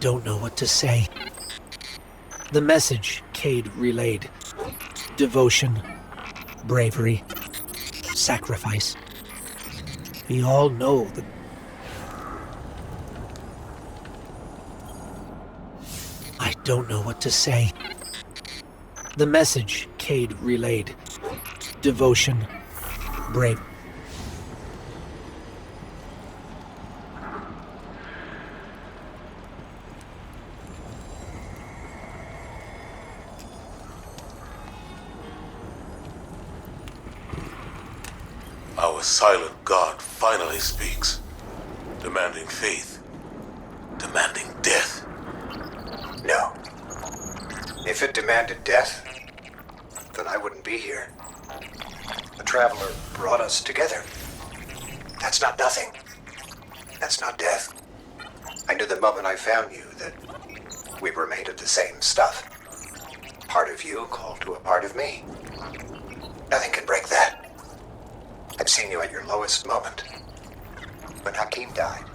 don't know what to say. The message Cade relayed. Devotion, bravery, sacrifice. We all know that. I don't know what to say. The message Cade relayed. Devotion, brave. Our silent God finally speaks, demanding faith, demanding death. No. If it demanded death, then I wouldn't be here. The Traveler brought us together. That's not nothing. That's not death. I knew the moment I found you that we were made of the same stuff. Part of you called to a part of me. Nothing can break that. I've seen you at your lowest moment. When Hakim died.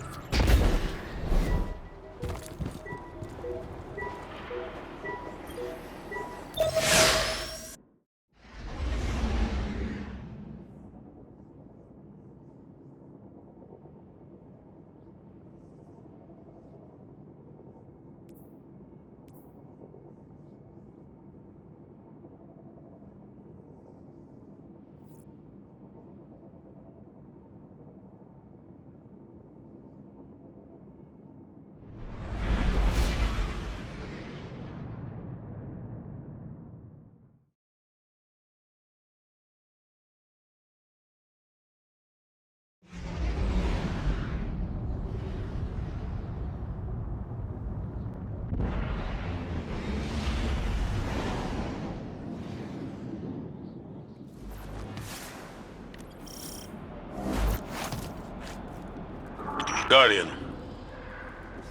Guardian,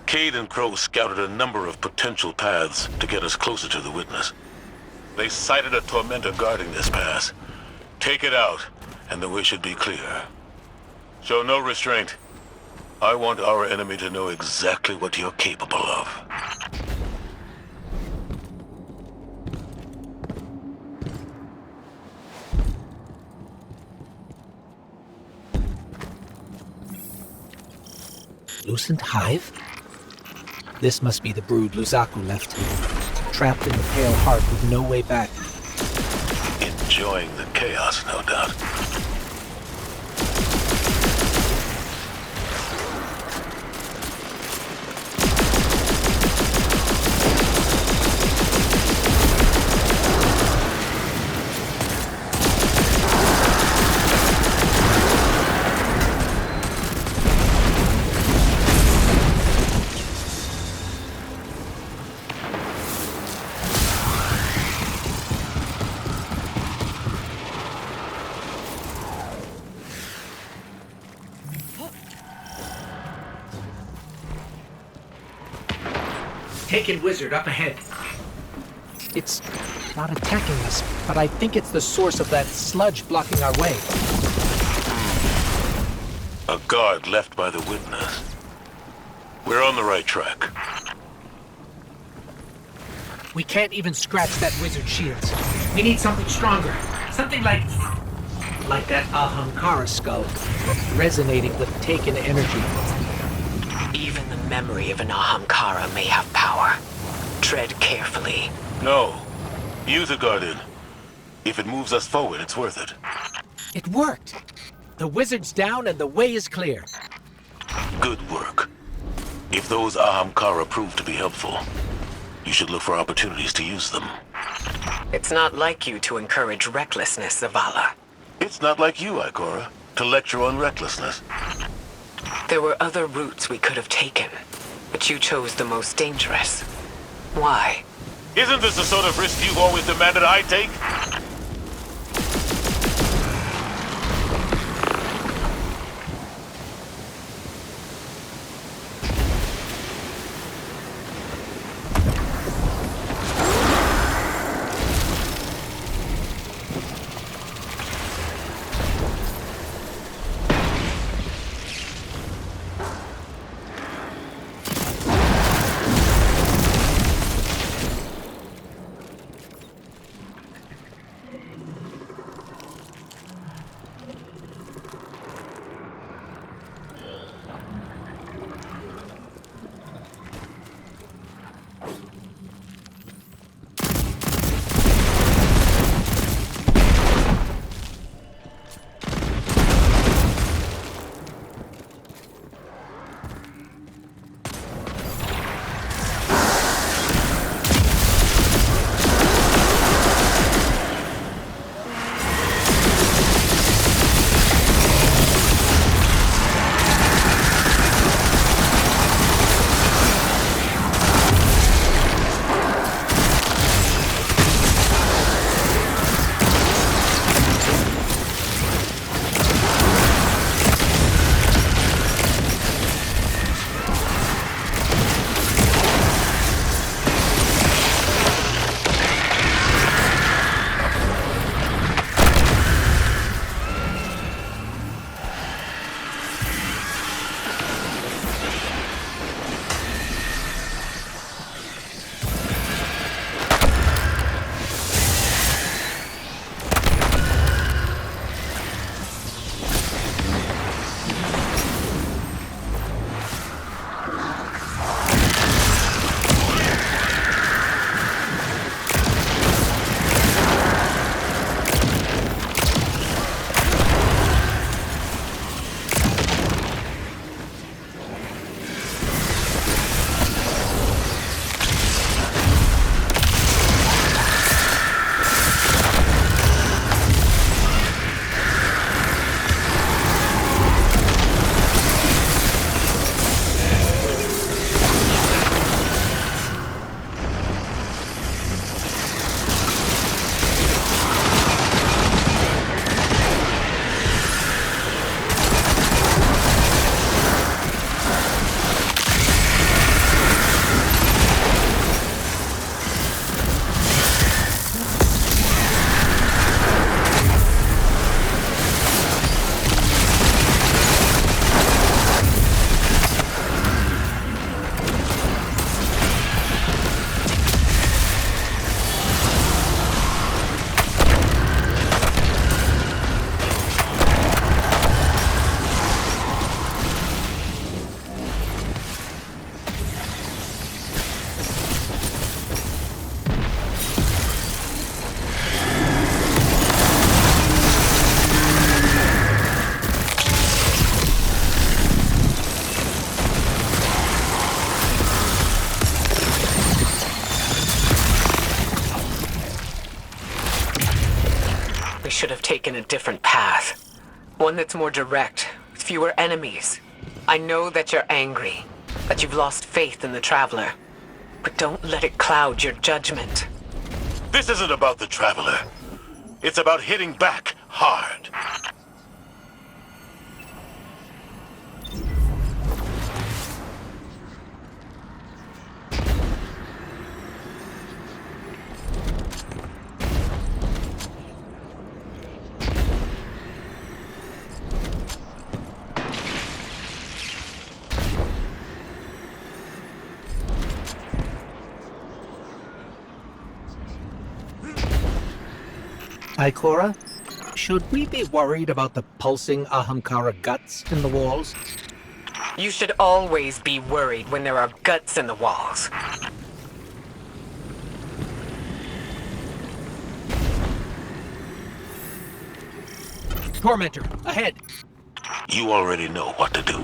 Cade and Crow scouted a number of potential paths to get us closer to the witness. They sighted a tormentor guarding this pass. Take it out, and the way should be clear. Show no restraint. I want our enemy to know exactly what you're capable of. Lucent Hive? This must be the brood Luzaku left. Trapped in the Pale Heart with no way back. Enjoying the chaos, no doubt. Taken wizard up ahead. It's not attacking us, but I think it's the source of that sludge blocking our way. A guard left by the witness. We're on the right track. We can't even scratch that wizard's shields. We need something stronger. Something like that Ahamkara skull, resonating with taken energy. Even the memory of an Ahamkara may have power. Tread carefully. No. Use it, Guardian. If it moves us forward, it's worth it. It worked. The wizard's down and the way is clear. Good work. If those Ahamkara prove to be helpful, you should look for opportunities to use them. It's not like you to encourage recklessness, Zavala. It's not like you, Ikora, to lecture on recklessness. There were other routes we could have taken, but you chose the most dangerous. Why? Isn't this the sort of risk you've always demanded I take? should have taken a different path. One that's more direct, with fewer enemies. I know that you're angry, that you've lost faith in the Traveler. But don't let it cloud your judgment. This isn't about the Traveler. It's about hitting back hard. Ikora, should we be worried about the pulsing Ahamkara guts in the walls? You should always be worried when there are guts in the walls. Tormentor, ahead! You already know what to do.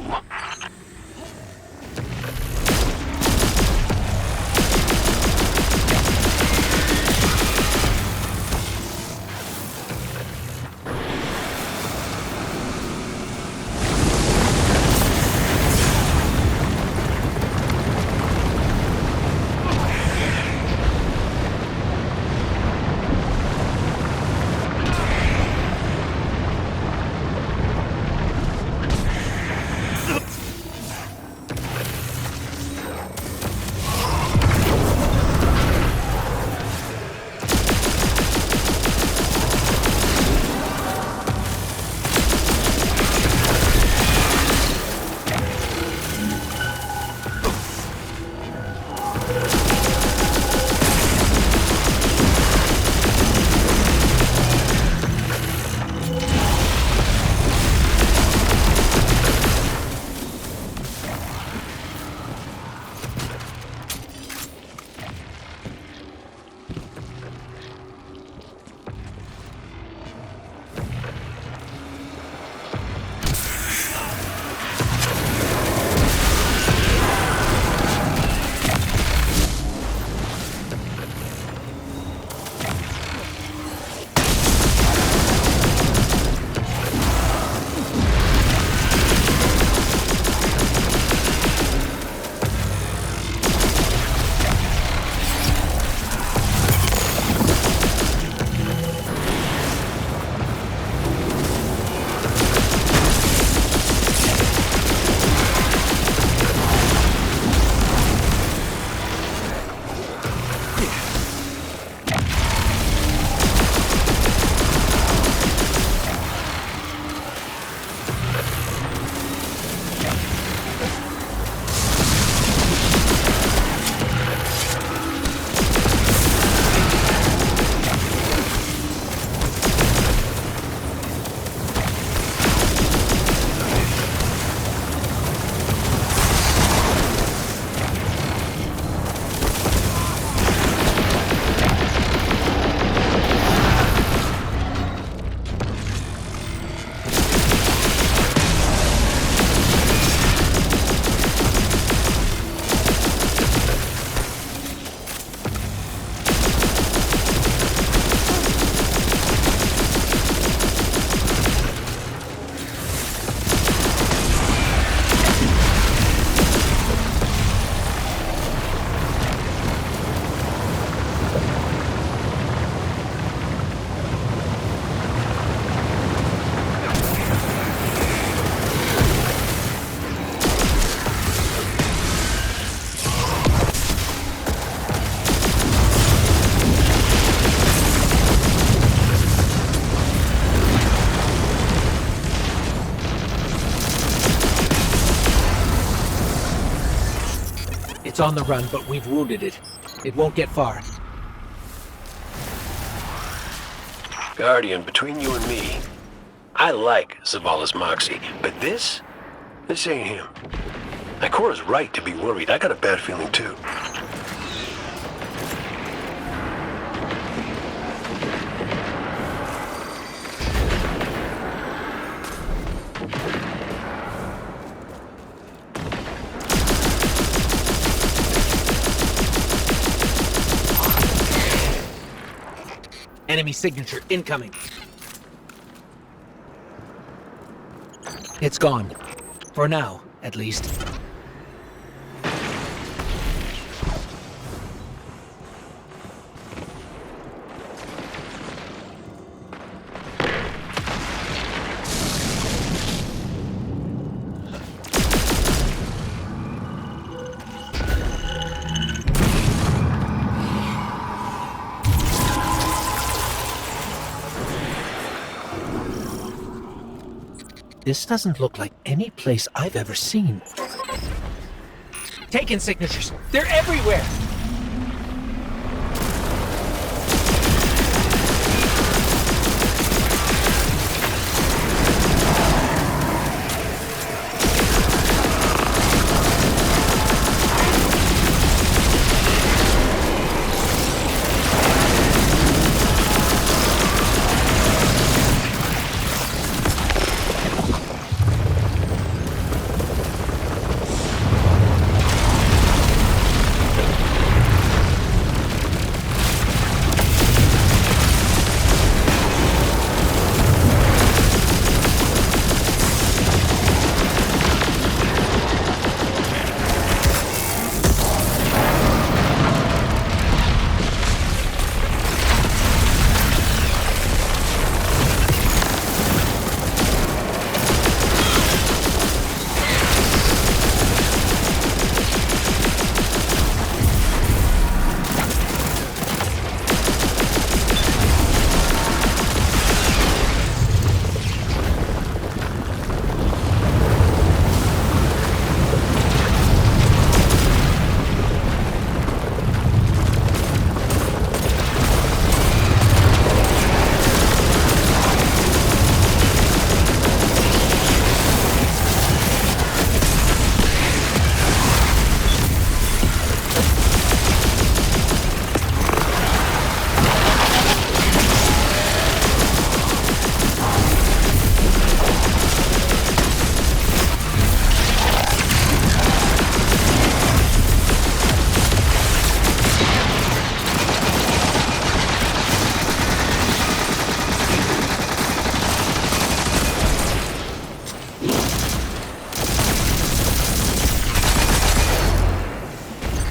It's on the run, but we've wounded it. It won't get far. Guardian, between you and me, I like Zavala's moxie, but this ain't him. Ikora's right to be worried. I got a bad feeling too. Enemy signature incoming. It's gone. For now, at least. This doesn't look like any place I've ever seen. Taken signatures. They're everywhere.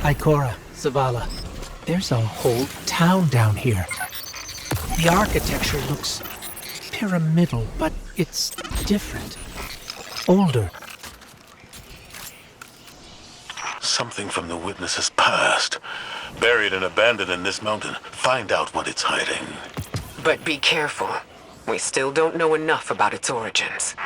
Ikora, Zavala, there's a whole town down here. The architecture looks pyramidal, but it's different. Older. Something from the witness's past. Buried and abandoned in this mountain. Find out what it's hiding. But be careful. We still don't know enough about its origins.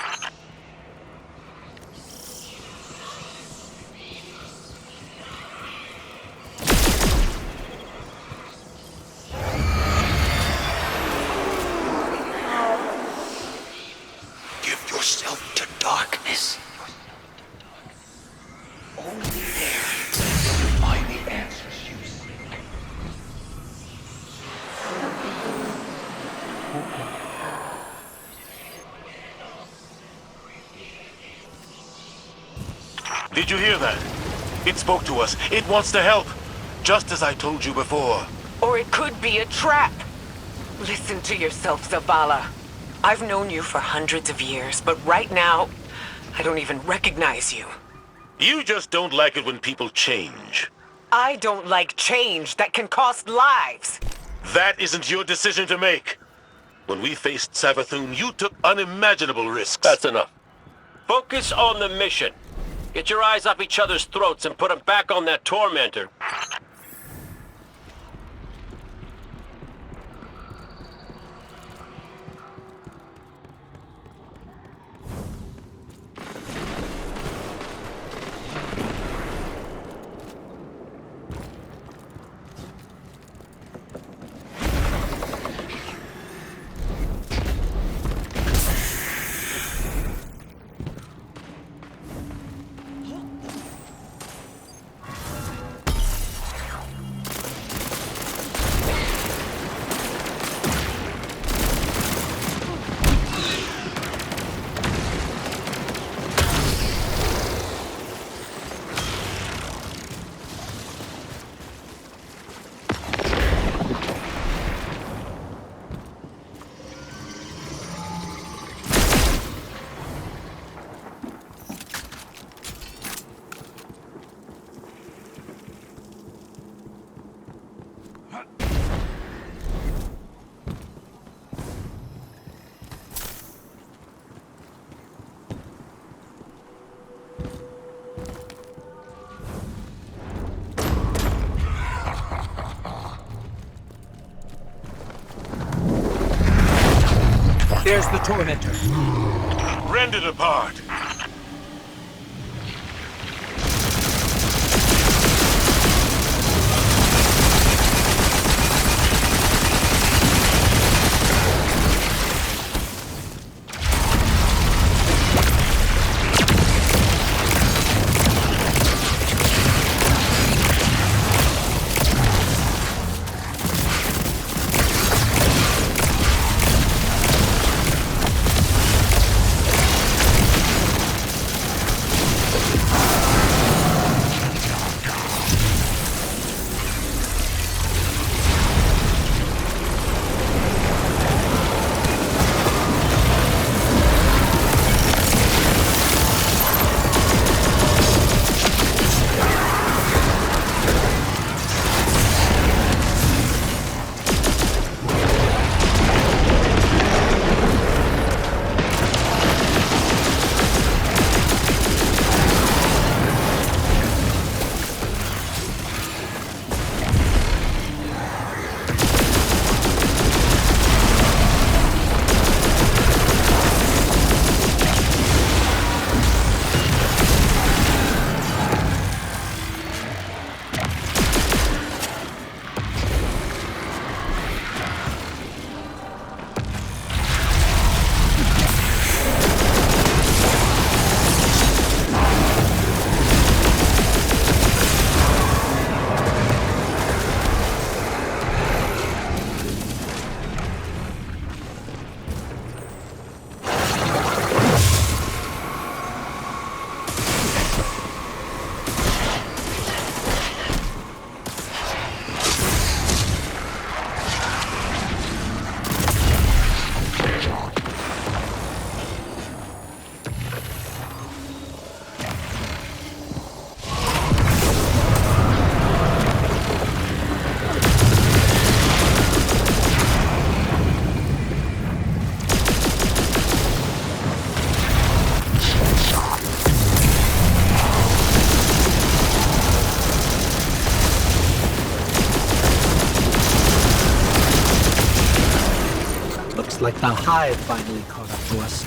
Give yourself to darkness. Only there will you find the answers you seek. Did you hear that? It spoke to us. It wants to help. Just as I told you before. Or it could be a trap. Listen to yourself, Zavala. I've known you for hundreds of years, but right now, I don't even recognize you. You just don't like it when people change. I don't like change that can cost lives. That isn't your decision to make. When we faced Savathun, you took unimaginable risks. That's enough. Focus on the mission. Get your eyes off each other's throats and put them back on that tormentor. There's the tormentor. Rend it apart. Like the hive finally caught up to us.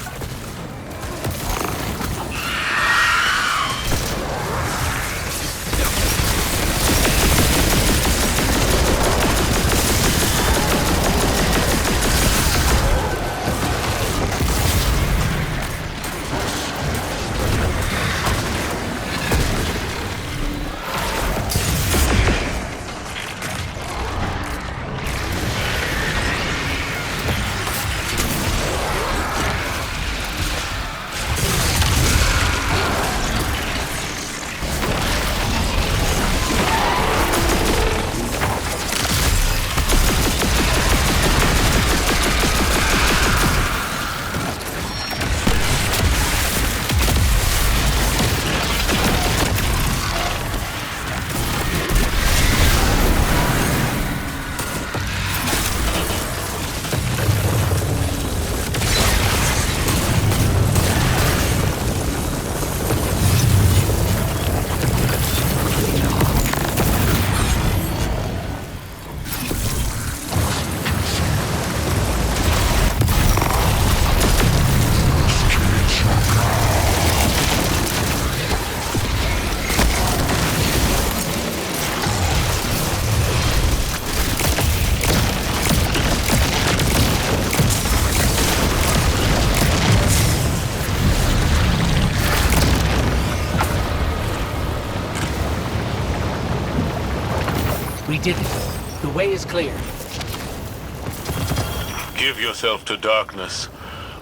We did it. The way is clear. Give yourself to darkness.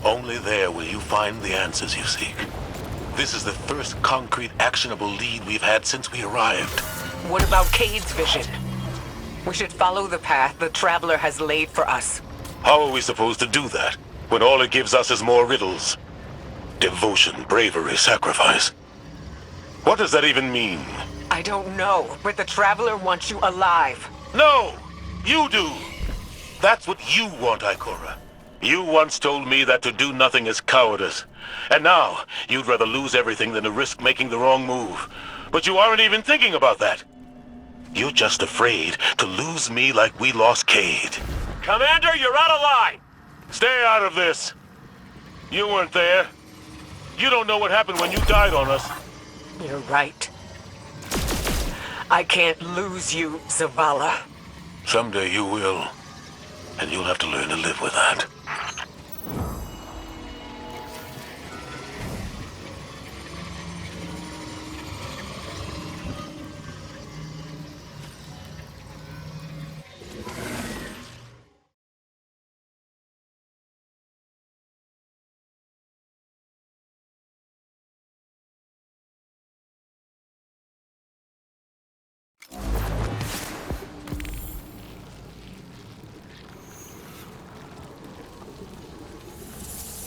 Only there will you find the answers you seek. This is the first concrete, actionable lead we've had since we arrived. What about Cade's vision? We should follow the path the Traveler has laid for us. How are we supposed to do that, when all it gives us is more riddles? Devotion, bravery, sacrifice. What does that even mean? I don't know, but the Traveler wants you alive. No! You do. That's what you want, Ikora. You once told me that to do nothing is cowardice. And now, you'd rather lose everything than to risk making the wrong move. But you aren't even thinking about that. You're just afraid to lose me like we lost Cade. Commander, you're out of line! Stay out of this. You weren't there. You don't know what happened when you died on us. You're right. I can't lose you, Zavala. Someday you will. And you'll have to learn to live with that.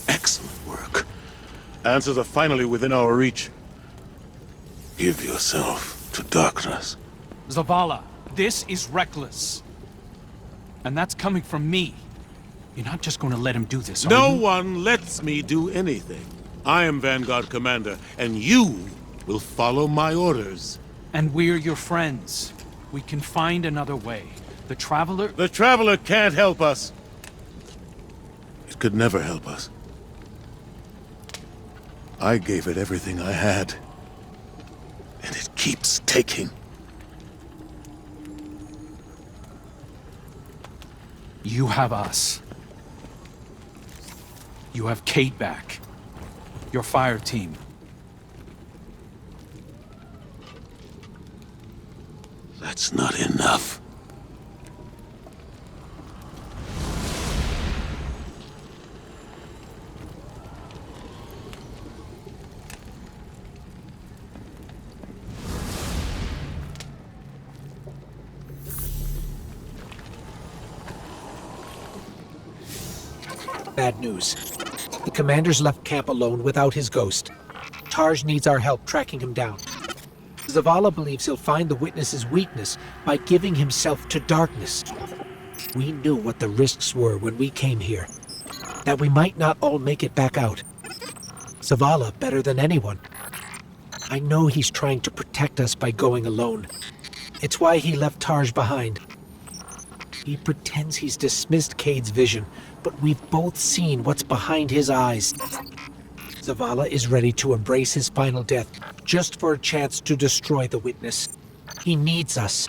Excellent work. Answers are finally within our reach. Give yourself to darkness. Zavala, this is reckless. And that's coming from me. You're not just going to let him do this, are No you? one lets me do anything. I am Vanguard Commander, and you will follow my orders. And we're your friends. We can find another way. The Traveler... The Traveler can't help us. It could never help us. I gave it everything I had. And it keeps taking. You have us. You have Kate back. Your fire team. That's not enough. Bad news. The commander's left camp alone without his ghost. Tarj needs our help tracking him down. Zavala believes he'll find the witness's weakness by giving himself to darkness. We knew what the risks were when we came here. That we might not all make it back out. Zavala better than anyone. I know he's trying to protect us by going alone. It's why he left Tarj behind. He pretends he's dismissed Cade's vision, but we've both seen what's behind his eyes. Zavala is ready to embrace his final death, just for a chance to destroy the witness. He needs us.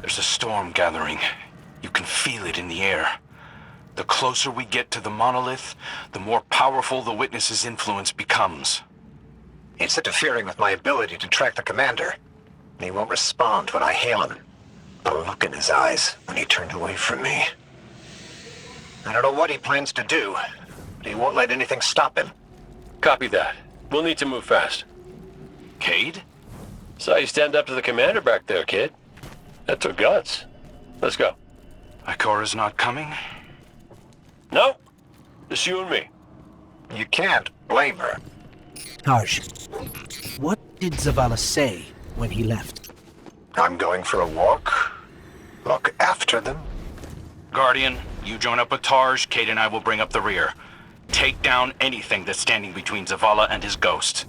There's a storm gathering. You can feel it in the air. The closer we get to the monolith, the more powerful the witness's influence becomes. It's interfering with my ability to track the commander. He won't respond when I hail him. The look in his eyes when he turned away from me. I don't know what he plans to do, but he won't let anything stop him. Copy that. We'll need to move fast. Cade? Saw you stand up to the commander back there, kid. That took guts. Let's go. Ikora's not coming? No, just you and me. You can't blame her. Tarj, what did Zavala say when he left? I'm going for a walk. Look after them. Guardian, you join up with Tarj, Cade and I will bring up the rear. Take down anything that's standing between Zavala and his ghost.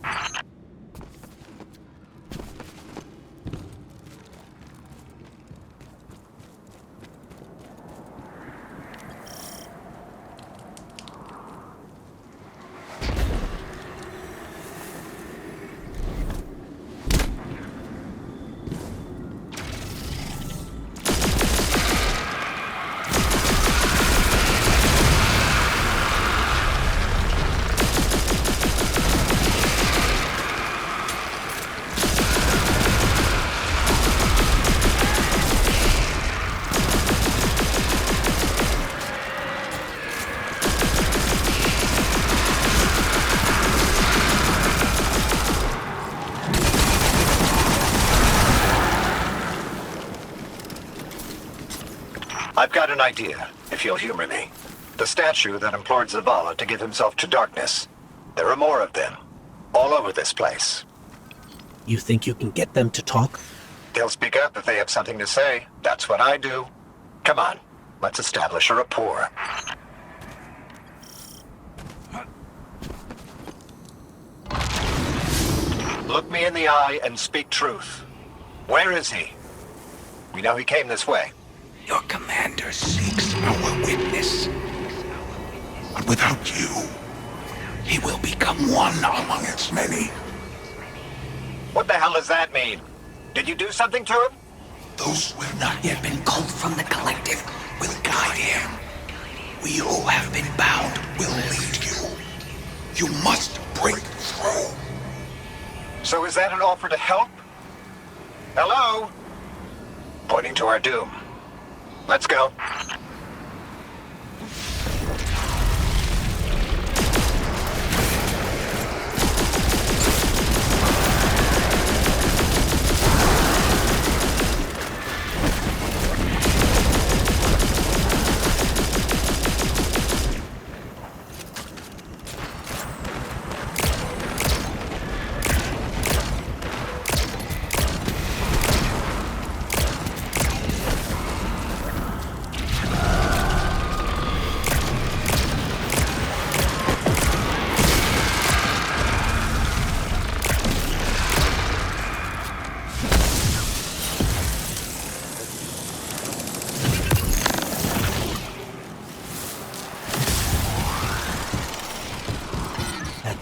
I've got an idea, if you'll humor me. The statue that implored Zavala to give himself to darkness. There are more of them, all over this place. You think you can get them to talk? They'll speak up if they have something to say. That's what I do. Come on, let's establish a rapport. Look me in the eye and speak truth. Where is he? We know he came this way. Your commander seeks our witness. But without you, he will become one among its many. What the hell does that mean? Did you do something to him? Those who have not yet been culled from the collective will guide him. We who have been bound will lead you. You must break through. So is that an offer to help? Hello? Pointing to our doom. Let's go.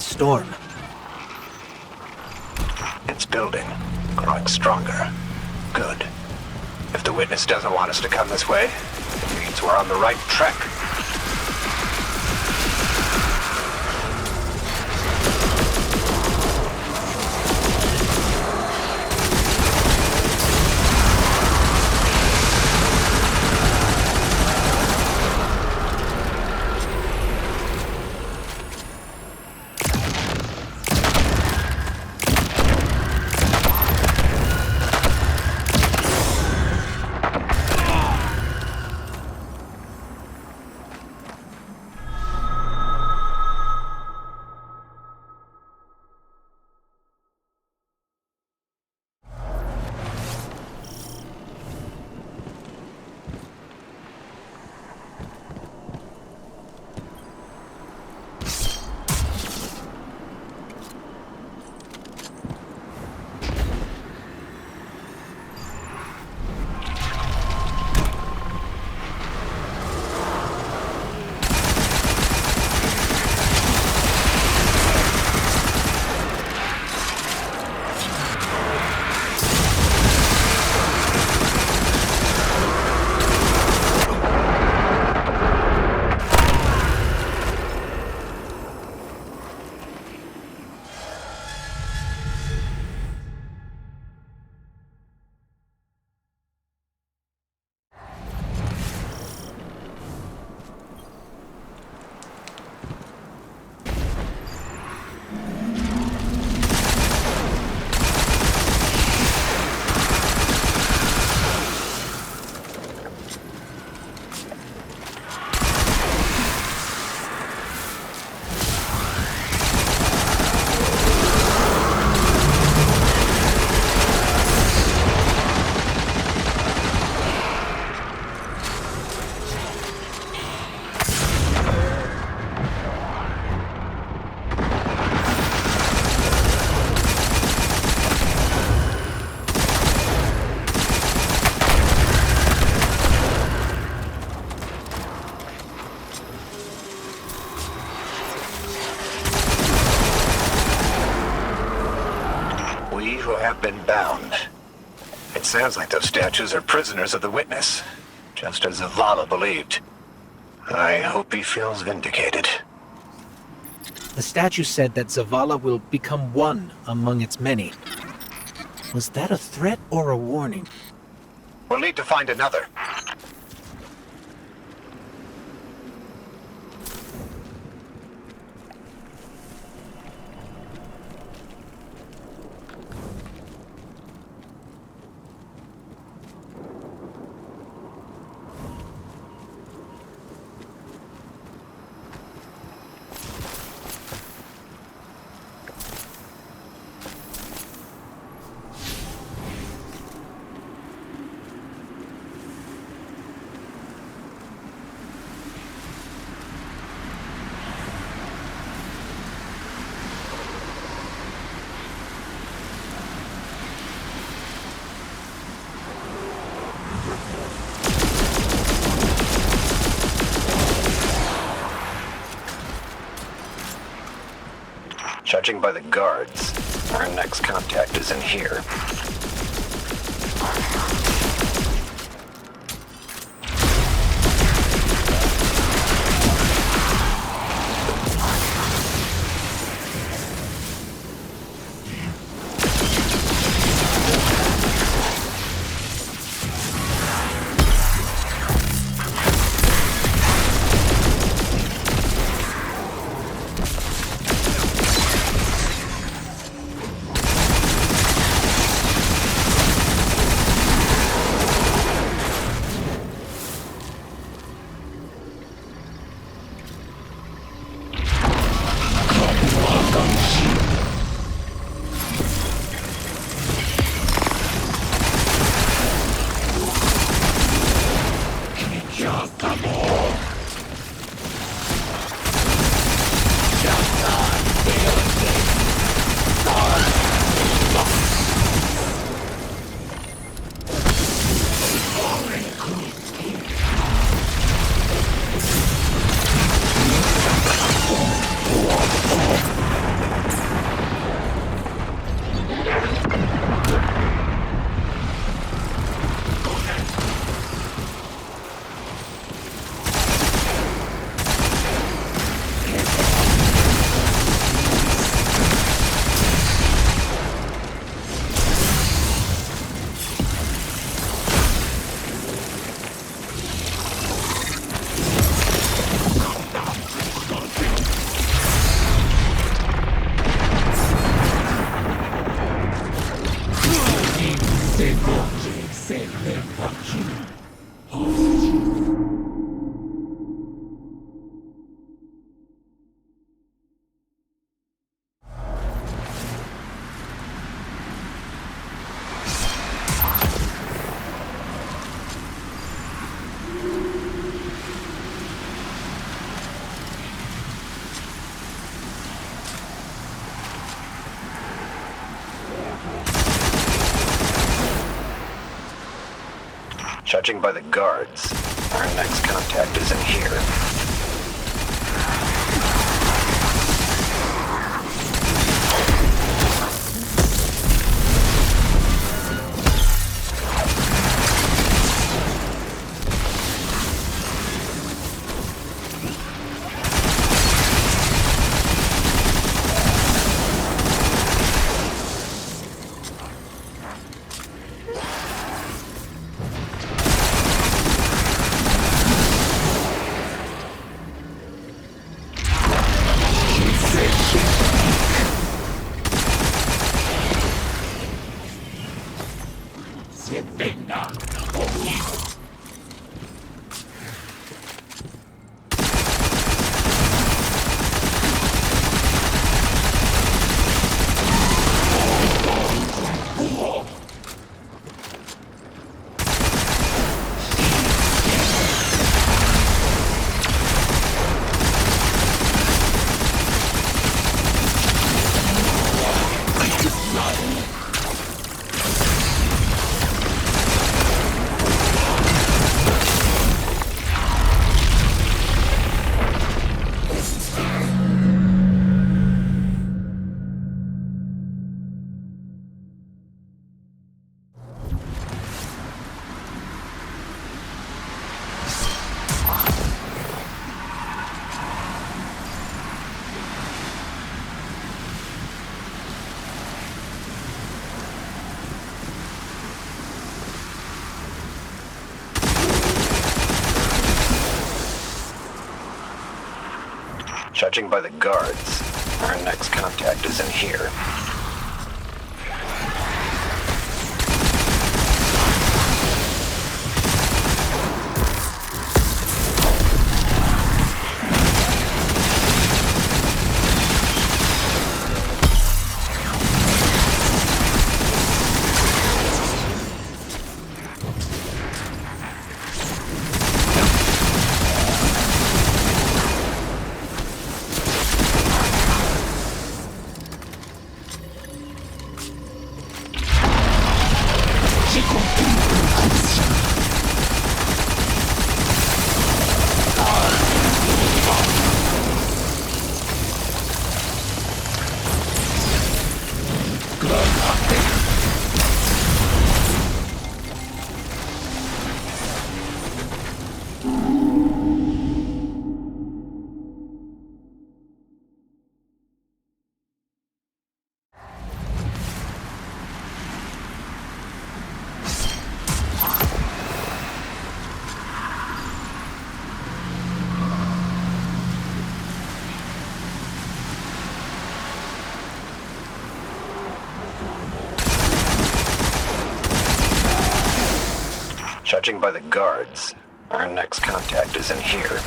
Storm. It's building, growing stronger. Good. If the witness doesn't want us to come this way, it means we're on the right track. Have been bound. It sounds like those statues are prisoners of the witness, just as Zavala believed. I hope he feels vindicated. The statue said that Zavala will become one among its many. Was that a threat or a warning? We'll need to find another. Judging by the guards, our next contact is in here. Judging by the guards, our next contact is in here. Judging by the guards, our next contact is in here. Judging by the guards, our next contact is in here.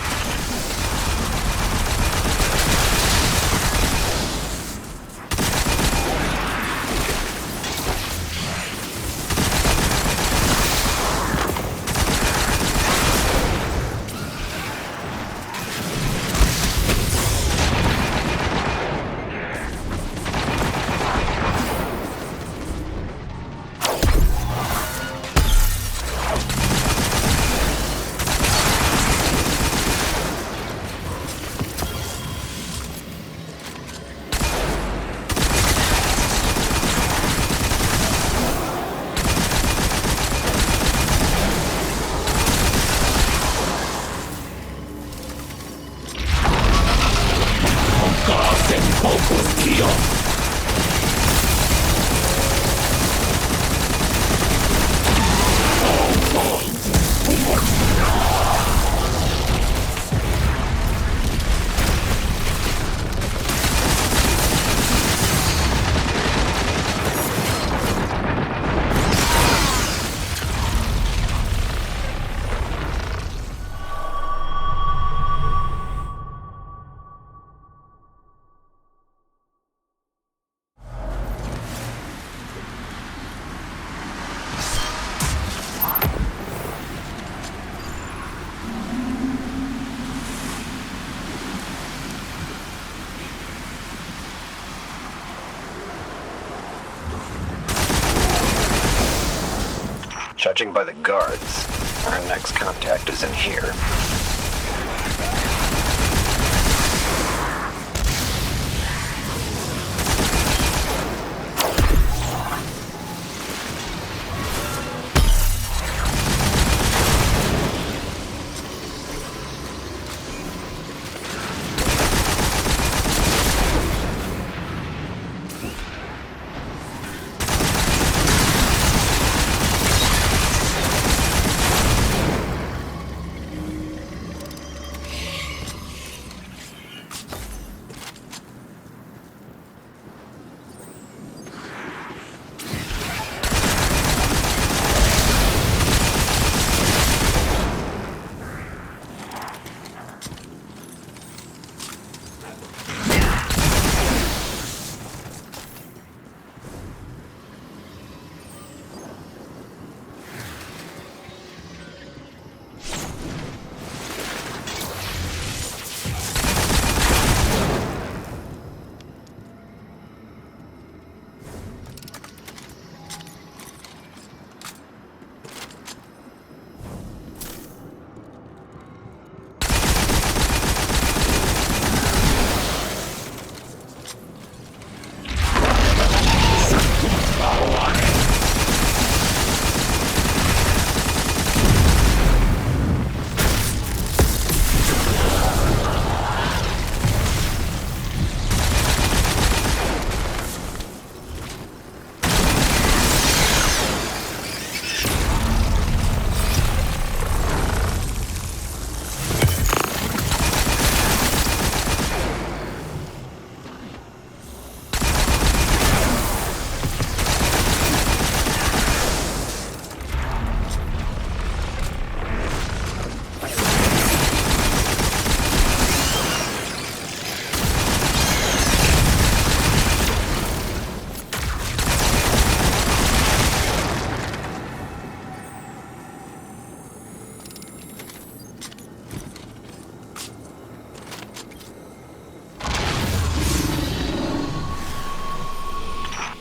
Judging by the guards, our next contact is in here.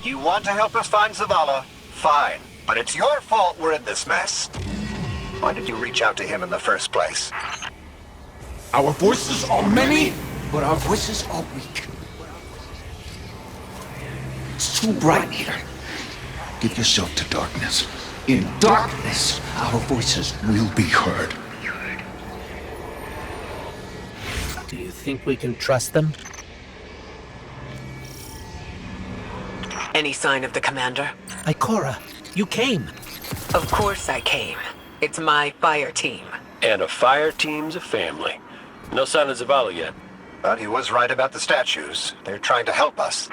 You want to help us find Zavala? Fine. But it's your fault we're in this mess. Why did you reach out to him in the first place? Our voices are many, but our voices are weak. It's too bright here. Give yourself to darkness. In darkness, our voices will be heard. Do you think we can trust them? Any sign of the commander? Ikora, you came. Of course I came. It's my fire team. And a fire team's a family. No sign of Zavala yet. But he was right about the statues. They're trying to help us.